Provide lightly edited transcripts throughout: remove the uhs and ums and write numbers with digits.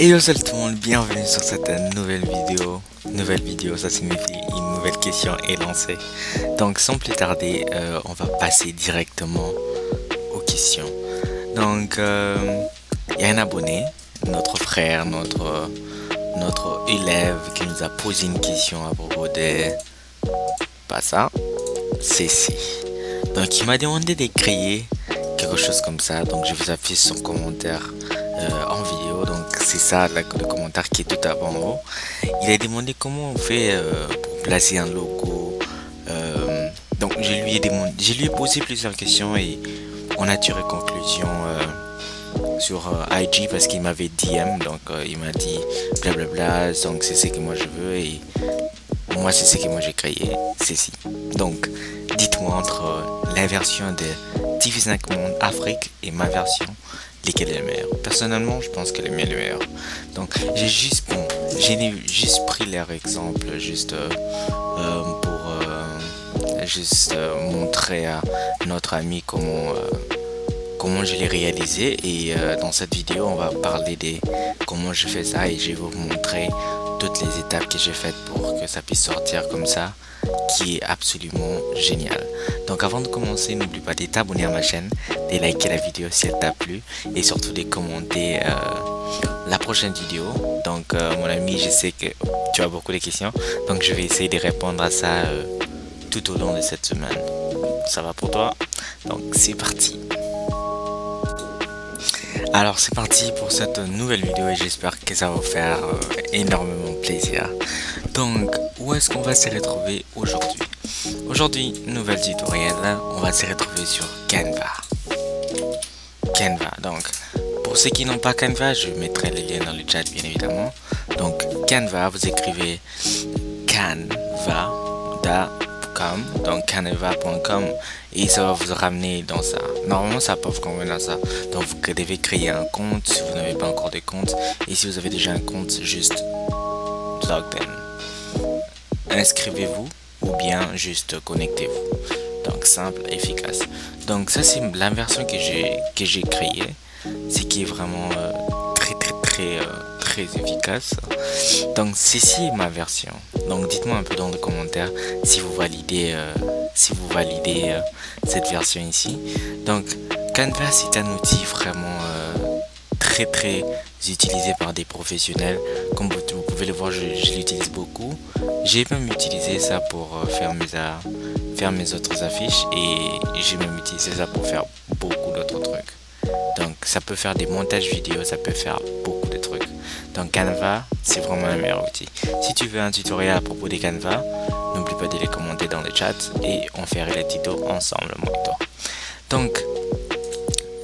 Hello salut tout le monde, bienvenue sur cette nouvelle vidéo. Nouvelle vidéo, ça signifie une nouvelle question est lancée. Donc sans plus tarder, on va passer directement aux questions. Donc il y a un abonné, notre frère, notre élève qui nous a posé une question à propos de... Pas ça, Cécile. Donc il m'a demandé de créer quelque chose comme ça, donc je vous affiche son commentaire en vidéo. Donc c'est ça le commentaire qui est tout avant en haut. Il a demandé comment on fait pour placer un logo. Donc je lui ai posé plusieurs questions et on a tiré conclusion sur IG parce qu'il m'avait DM. Donc il m'a dit blablabla, donc c'est ce que moi je veux et moi c'est ce que moi j'ai créé, c'est si. Donc dites-moi entre la version de TV5 Monde Afrique et ma version, lesquels est le meilleur. Personnellement, je pense que le mien est le meilleur. Donc, j'ai juste pris leur exemple juste pour montrer à notre ami comment je l'ai réalisé. Et dans cette vidéo, on va parler de comment je fais ça et je vais vous montrer toutes les étapes que j'ai faites pour que ça puisse sortir comme ça, qui est absolument génial. Donc avant de commencer, n'oublie pas de t'abonner à ma chaîne, de liker la vidéo si elle t'a plu et surtout de commenter la prochaine vidéo. Donc mon ami, je sais que tu as beaucoup de questions, donc je vais essayer de répondre à ça tout au long de cette semaine. Ça va pour toi? Donc c'est parti. Alors c'est parti pour cette nouvelle vidéo et j'espère que ça va vous faire énormément plaisir. Donc où est-ce qu'on va se retrouver aujourd'hui? Aujourd'hui, nouvelle tutoriel, on va se retrouver sur Canva. Canva, donc pour ceux qui n'ont pas Canva, je mettrai les liens dans le chat bien évidemment. Donc Canva, vous écrivez canva.com, donc canva.com et ça va vous ramener dans ça. Normalement ça peut vous convenir dans ça. Donc vous devez créer un compte si vous n'avez pas encore de compte et si vous avez déjà un compte, juste logged in. Inscrivez-vous ou bien juste connectez-vous. Donc simple, efficace. Donc ça c'est la version que j'ai créée, ce qui est vraiment très efficace. Donc ceci est ma version. Donc dites-moi un peu dans les commentaires si vous validez cette version ici. Donc Canva c'est un outil vraiment très utilisé par des professionnels. Comme vous pouvez le voir, je l'utilise beaucoup. J'ai même utilisé ça pour faire mes autres affiches et j'ai même utilisé ça pour faire beaucoup d'autres trucs. Donc ça peut faire des montages vidéo, ça peut faire beaucoup de trucs. Donc Canva c'est vraiment le meilleur outil. Si tu veux un tutoriel à propos de Canva, n'oublie pas de les commenter dans le chat et on ferait les tutos ensemble moi et toi. Donc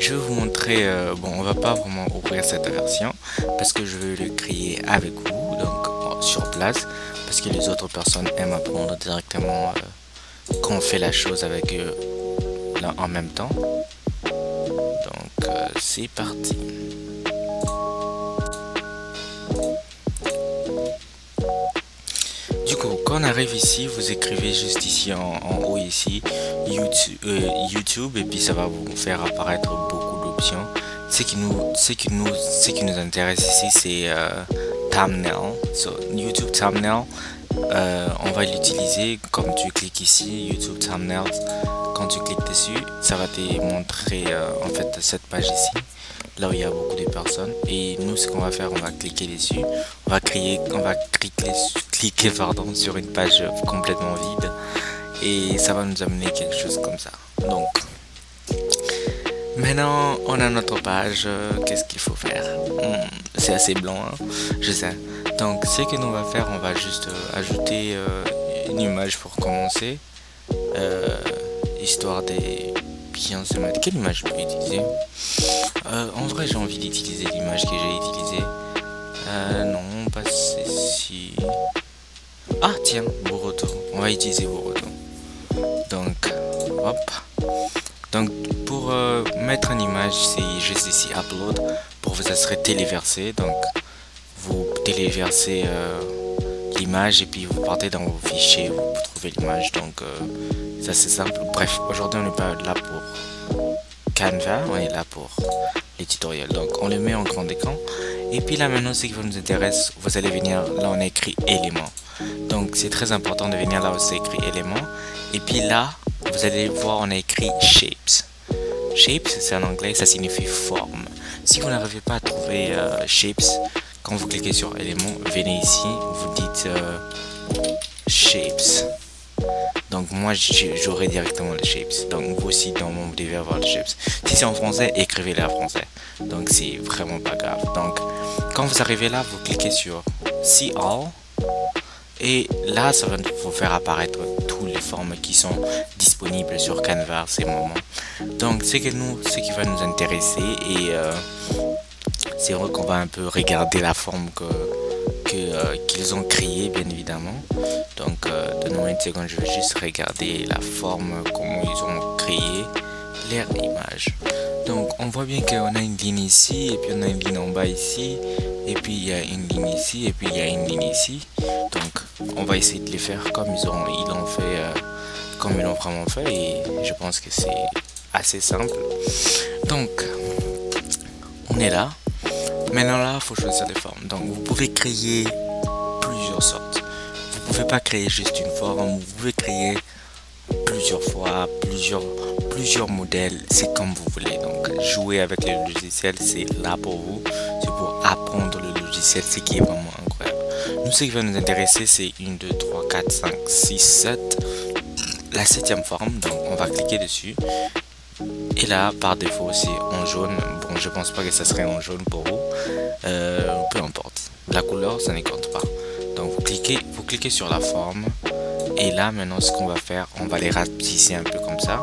je vais vous montrer, bon on va pas vraiment ouvrir cette version parce que je veux le créer avec vous, donc sur place, parce que les autres personnes aiment apprendre directement quand on fait la chose avec eux là en même temps. Donc c'est parti. Du coup, quand on arrive ici, vous écrivez juste ici en haut ici YouTube et puis ça va vous faire apparaître beaucoup d'options. Ce qui nous intéresse ici c'est thumbnail. So YouTube thumbnail, on va l'utiliser comme tu cliques ici YouTube thumbnail. Quand tu cliques dessus, ça va te montrer en fait cette page ici, là où il y a beaucoup de personnes. Et nous, ce qu'on va faire, on va cliquer dessus, on va cliquer sur une page complètement vide et ça va nous amener quelque chose comme ça. Donc maintenant on a notre page. Qu'est-ce qu'il faut faire? C'est assez blanc hein, je sais. Donc ce que nous on va faire, on va juste ajouter une image pour commencer, histoire de bien se mettre. Quelle image je peux utiliser? En vrai j'ai envie d'utiliser l'image que j'ai utilisée. Non pas ceci. Ah tiens, Boruto, on va utiliser Boruto. Donc hop. Donc pour mettre une image, c'est juste ici upload. Pour vous, ça serait téléverser. Donc vous téléversez l'image et puis vous partez dans vos fichiers, vous trouvez l'image. Donc ça c'est simple. Bref, aujourd'hui on n'est pas là pour Canva, on est là pour les tutoriels. Donc on le met en grand écran Et puis là maintenant, ce qui nous intéresse, vous allez venir, là on a écrit élément. Donc c'est très important de venir là où c'est écrit élément. Et puis là, vous allez voir, on a écrit shapes. Shapes, c'est en anglais, ça signifie forme. Si vous n'arrivez pas à trouver shapes, quand vous cliquez sur élément, venez ici, vous dites shapes. Donc moi j'aurai directement les shapes. Donc vous aussi dans vous devez avoir les shapes. Si c'est en français, écrivez-les en français. Donc c'est vraiment pas grave. Donc quand vous arrivez là, vous cliquez sur See All. Et là, ça va vous faire apparaître toutes les formes qui sont disponibles sur Canva à ces moments. Donc ce qui va nous intéresser, et c'est vrai qu'on va un peu regarder la forme qu'ils ont créée, bien évidemment. Donc donnez-moi une seconde, je vais juste regarder la forme, comment ils ont créé leur image. Donc on voit bien qu'on a une ligne ici, et puis on a une ligne en bas ici, et puis il y a une ligne ici, et puis il y a une ligne ici. Donc on va essayer de les faire comme ils l'ont fait, comme ils l'ont vraiment fait, et je pense que c'est assez simple. Donc on est là. Maintenant là, il faut choisir les formes. Donc vous pouvez créer plusieurs sortes. Vous pouvez pas créer juste une forme, vous pouvez créer plusieurs fois, plusieurs modèles, c'est comme vous voulez. Donc jouer avec le logiciel, c'est là pour vous, c'est pour apprendre le logiciel, ce qui est vraiment incroyable. Nous, ce qui va nous intéresser, c'est 1, 2, 3, 4, 5, 6, 7, la 7e forme. Donc on va cliquer dessus. Et là, par défaut, c'est en jaune. Bon, je pense pas que ça serait en jaune pour vous. Peu importe. La couleur, ça ne compte pas. Donc, vous cliquez sur la forme. Et là, maintenant, ce qu'on va faire, on va les rapetisser un peu comme ça.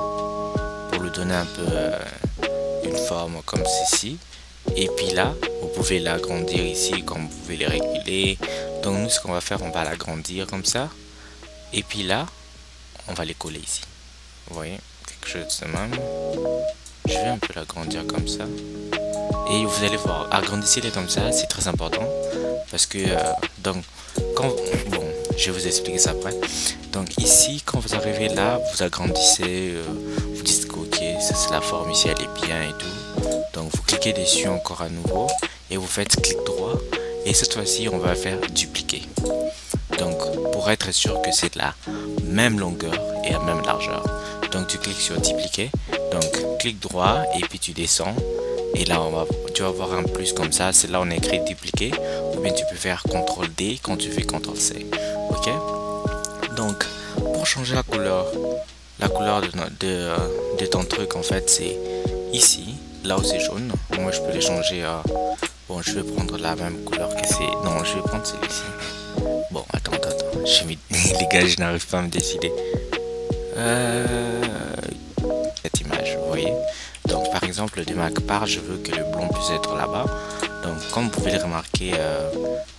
Pour lui donner un peu une forme comme ceci. Et puis là, vous pouvez l'agrandir ici, comme vous pouvez les reculer. Donc, nous, ce qu'on va faire, on va l'agrandir comme ça. Et puis là, on va les coller ici. Vous voyez ? Quelque chose de même. Je vais un peu l'agrandir comme ça. Et vous allez voir, agrandissez-les comme ça, c'est très important. Parce que, donc, bon, je vais vous expliquer ça après. Donc ici, quand vous arrivez là, vous agrandissez, vous dites que ok, ça c'est la forme ici, elle est bien et tout. Donc vous cliquez dessus encore à nouveau et vous faites clic droit. Et cette fois-ci, on va faire dupliquer. Donc pour être sûr que c'est de la même longueur et la même largeur. Donc tu cliques sur dupliquer, donc clic droit et puis tu descends. Et là tu vas voir un plus comme ça, c'est là on a écrit dupliquer. Ou bien tu peux faire CTRL D quand tu fais CTRL C. Ok. Donc pour changer la couleur de ton truc en fait c'est ici, là où c'est jaune. Moi je peux les changer à... Bon, je vais prendre la même couleur que c'est... Non, je vais prendre celui-ci. Bon, attends. Les gars, je n'arrive pas à me décider. Cette image, vous voyez. Donc, par exemple, de ma part, je veux que le blond puisse être là-bas. Donc, comme vous pouvez le remarquer,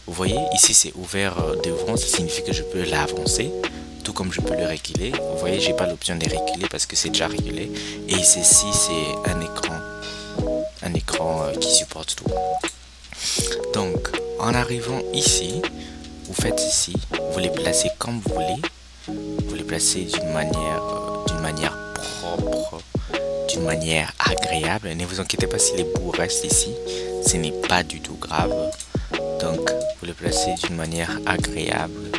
vous voyez, ici, c'est ouvert devant. Ça signifie que je peux l'avancer. Tout comme je peux le reculer. Vous voyez, j'ai pas l'option de reculer parce que c'est déjà reculé. Et ceci, c'est un écran qui supporte tout. Donc en arrivant ici, vous faites ici, vous les placez comme vous voulez, vous les placez d'une manière propre, d'une manière agréable. Ne vous inquiétez pas si les bouts restent ici, ce n'est pas du tout grave. Donc vous les placez d'une manière agréable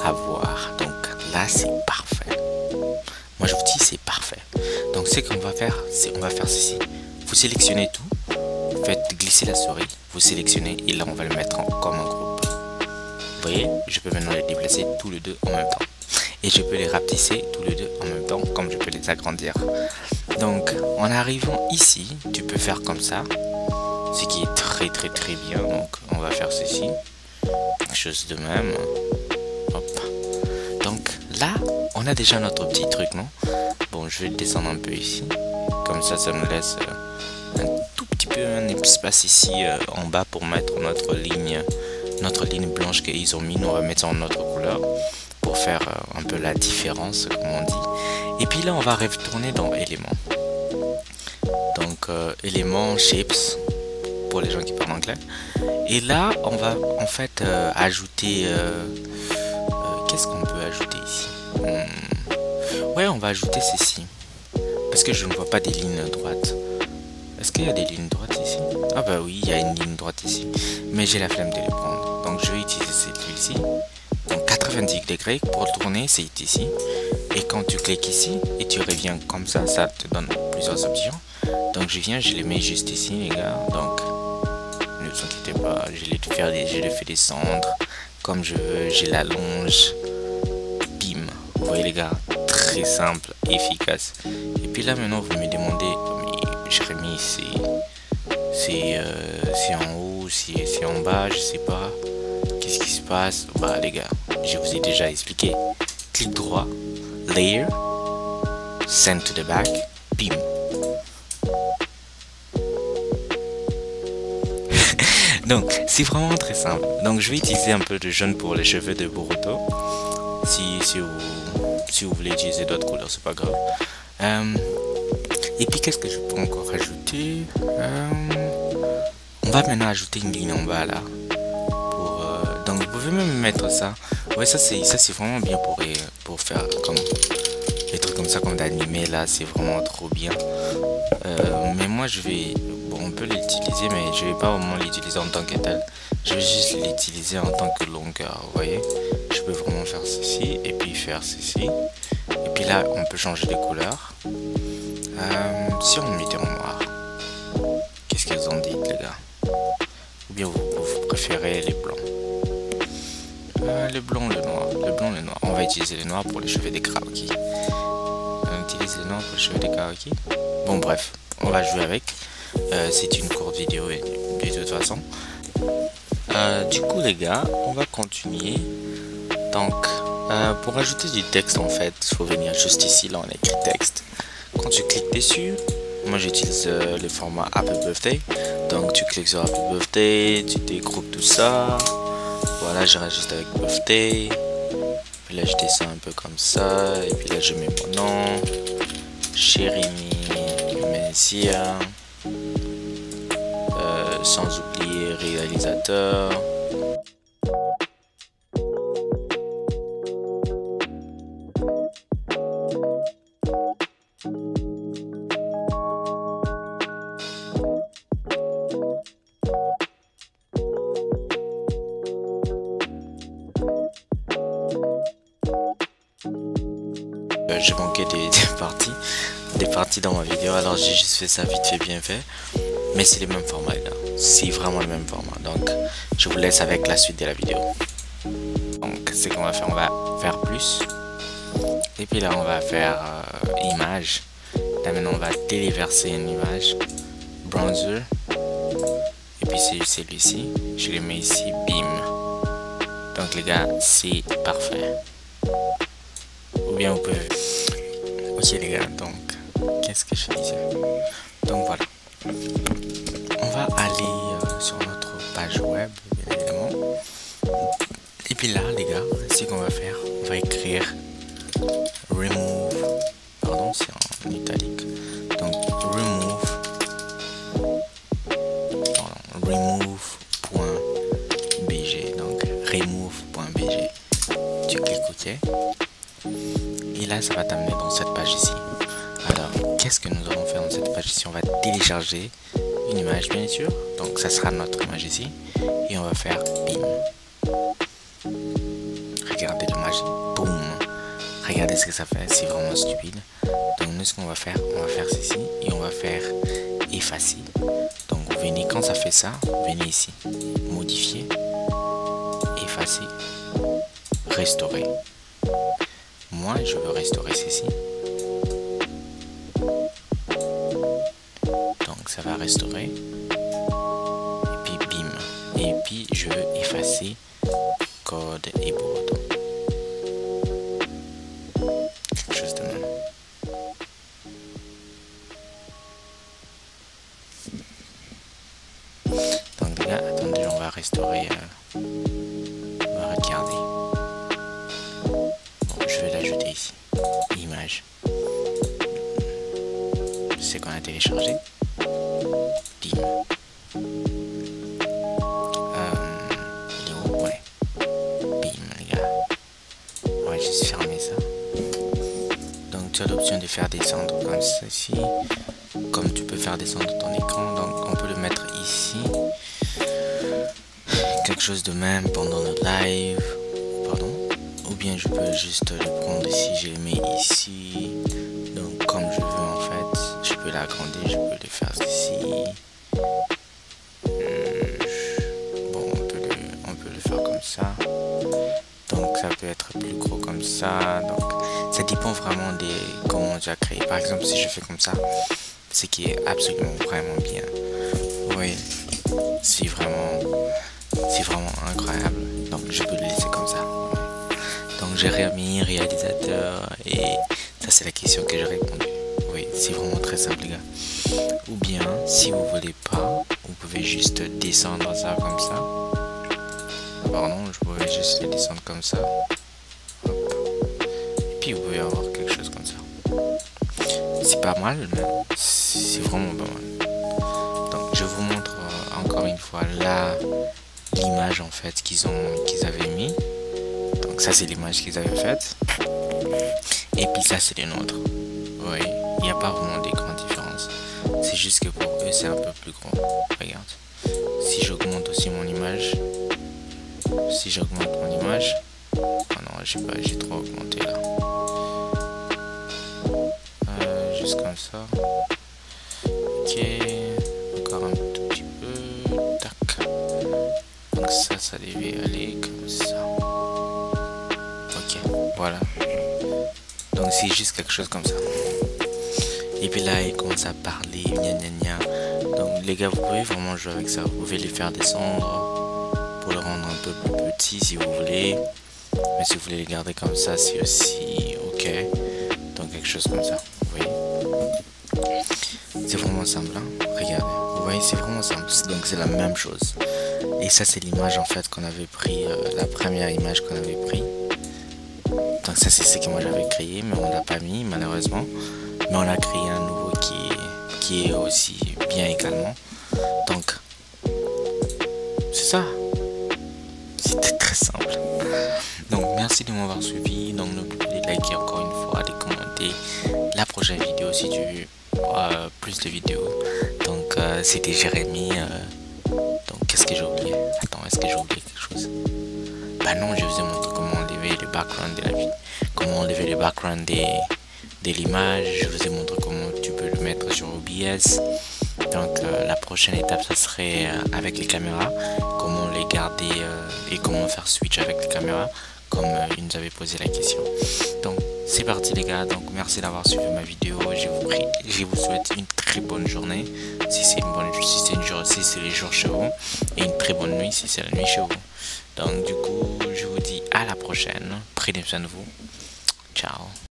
à voir. Donc là c'est parfait. Moi je vous dis c'est parfait. Donc ce qu'on va faire, c'est on va faire ceci. Vous sélectionnez tout. Vous faites glisser la souris, vous sélectionnez et là on va le mettre comme un groupe. Vous voyez, je peux maintenant les déplacer tous les deux en même temps. Et je peux les rapetisser tous les deux en même temps, comme je peux les agrandir. Donc en arrivant ici, tu peux faire comme ça, ce qui est très bien. Donc on va faire ceci, quelque chose de même. Hop. Donc là, on a déjà notre petit truc, non? Bon, je vais le descendre un peu ici, comme ça nous laisse... un tout petit peu un espace ici en bas pour mettre notre ligne blanche qu'ils ont mis. Nous on va mettre ça en notre couleur pour faire un peu la différence comme on dit. Et puis là on va retourner dans éléments. Donc éléments, shapes pour les gens qui parlent anglais. Et là on va en fait ajouter qu'est-ce qu'on peut ajouter ici? Ouais, on va ajouter ceci parce que je ne vois pas des lignes droites. Est-ce qu'il y a des lignes droites ici? Ah bah oui, il y a une ligne droite ici, mais j'ai la flemme de les prendre. Donc je vais utiliser cette huile-ci. Donc 90 degrés pour tourner, c'est ici. Et quand tu cliques ici et tu reviens comme ça te donne plusieurs options. Donc je viens, je les mets juste ici les gars. Donc ne vous inquiétez pas, je les fais descendre comme je veux, je l'allonge. Bim, vous voyez les gars, très simple, efficace. Et puis là maintenant vous me demandez, mais Jérémy c'est en haut, c'est en bas, je sais pas. Qu'est-ce qui se passe? Bah les gars, je vous ai déjà expliqué. Clic droit, layer, send to the back, bim. Donc c'est vraiment très simple. Donc je vais utiliser un peu de jaune pour les cheveux de Boruto. Si vous voulez utiliser d'autres couleurs, c'est pas grave. Et puis qu'est-ce que je peux encore ajouter? On va maintenant ajouter une ligne en bas là. Donc vous pouvez même mettre ça. Ouais, ça c'est vraiment bien pour faire comme des trucs comme ça, comme d'animer là, c'est vraiment trop bien. Mais moi on peut l'utiliser, mais je vais pas vraiment l'utiliser en tant que tel. Je vais juste l'utiliser en tant que longueur. Vous voyez, je peux vraiment faire ceci et puis faire ceci. Et puis là, on peut changer de couleur. Si on mettait en noir, qu'est-ce qu'ils ont dit les gars? Ou bien vous préférez les blancs? Le blanc, le noir, le blanc, le noir. On va utiliser le noir pour les cheveux des karaoké. On utilise le noir pour les cheveux des karaoké. Bon bref, on va jouer avec. C'est une courte vidéo de toute façon. Du coup les gars, on va continuer. Donc pour ajouter du texte en fait, il faut venir juste ici, là on écrit texte. Quand tu cliques dessus, moi j'utilise le format Happy Birthday. Donc tu cliques sur Happy Birthday, tu dégroupes tout ça. Voilà, je rajoute avec Birthday. Puis là je descends un peu comme ça. Et puis là je mets mon nom, Jérémy Messia. Sans oublier réalisateur. J'ai manqué des parties dans ma vidéo, alors j'ai juste fait ça vite fait bien fait. Mais c'est le même format là, c'est vraiment le même format. Donc je vous laisse avec la suite de la vidéo. Donc c'est qu'on va faire, on va faire plus. Et puis là on va faire image. Là maintenant on va téléverser une image. Browser. Et puis c'est celui-ci. Je le mets ici, bim. Donc les gars, c'est parfait. Ou bien vous pouvez... Ok les gars, donc qu'est-ce que je disais? Donc voilà. On va aller sur notre page web, bien évidemment. Et puis là, les gars, ce qu'on va faire, on va écrire remove. Pardon, c'est en italique. Donc remove. Pardon, remove.bg. Donc remove.bg. Tu cliques OK. Et là, ça va t'amener dans cette page ici. Alors, qu'est-ce que nous allons faire dans cette page ici? On va télécharger une image bien sûr, donc ça sera notre image ici et on va faire bim. Regardez l'image, boum. Regardez ce que ça fait, c'est vraiment stupide. Donc nous ce qu'on va faire ceci et on va faire effacer. Donc vous venez, quand ça fait ça, vous venez ici, modifier, effacer, restaurer. Moi je veux restaurer ceci. Ça va restaurer et puis bim, et puis je veux effacer code et board, quelque chose de même. Donc les gars, attendez, on va restaurer, on va regarder. Bon, je vais l'ajouter ici, image, c'est qu'on a téléchargé. Bim. Il est où? Ouais. Bim, les gars. On va juste fermer ça. Donc tu as l'option de faire descendre comme ceci. comme tu peux faire descendre ton écran, donc on peut le mettre ici. Quelque chose de même pendant le live, pardon. Ou bien je peux juste le prendre ici, je le mets ici. Donc comme je veux en fait, je peux l'agrandir, je peux le faire ici. Bon, on peut le faire comme ça. Donc ça peut être plus gros comme ça. Donc ça dépend vraiment de comment tu as créé. Par exemple, si je fais comme ça, ce qui est absolument vraiment bien. Oui, c'est vraiment incroyable. Donc je peux le laisser comme ça. Donc j'ai remis réalisateur et ça c'est la question que j'ai répondu. Oui, c'est vraiment très simple les gars. Ou bien si vous voulez pas, vous pouvez juste descendre ça comme ça. Pardon, je pouvais juste le descendre comme ça. Hop. Et puis vous pouvez avoir quelque chose comme ça. C'est pas mal, mais c'est vraiment pas mal. Donc je vous montre encore une fois là l'image en fait qu'ils avaient mis. Donc ça c'est l'image qu'ils avaient faite. Et puis ça c'est les nôtres. Oui, il n'y a pas vraiment des grandes différences. C'est juste que pour eux c'est un peu plus gros. Regarde. Si j'augmente aussi mon image. Si j'augmente mon image. Oh non, j'ai trop augmenté là. Juste comme ça. Ok. Encore un tout petit peu. Tac. Donc ça devait aller comme ça. Ok, voilà. Donc c'est juste quelque chose comme ça. Et puis là, il commence à parler, gna gna gna. Donc les gars, vous pouvez vraiment jouer avec ça. Vous pouvez les faire descendre pour le rendre un peu plus petit si vous voulez. Mais si vous voulez les garder comme ça, c'est aussi ok. Donc quelque chose comme ça. Vous voyez? C'est vraiment simple. Hein? Regardez. Vous voyez, c'est vraiment simple. Donc c'est la même chose. Et ça, c'est l'image en fait qu'on avait pris, la première image qu'on avait pris. Donc ça, c'est ce que moi j'avais créé, mais on l'a pas mis malheureusement. Mais on a créé un nouveau qui est aussi bien également. Donc c'est ça. C'était très simple. Donc merci de m'avoir suivi. Donc n'oublie pas de liker encore une fois, de commenter la prochaine vidéo si tu veux plus de vidéos. Donc c'était Jérémy. Donc qu'est-ce que j'ai oublié? Attends, est-ce que j'ai oublié quelque chose? Bah non, je vous ai montré comment enlever le background de la vie, comment enlever le background de l'image. Je vous ai montré comment tu peux le mettre sur OBS. Donc la prochaine étape, ça serait avec les caméras, comment les garder et comment faire switch avec les caméras, comme ils nous avaient posé la question. Donc c'est parti les gars. Donc merci d'avoir suivi ma vidéo. Je vous souhaite une très bonne journée si c'est si c'est les jours chez vous, et une très bonne nuit si c'est la nuit chez vous. Donc du coup, je vous dis à la prochaine. Prenez soin de vous. Ciao.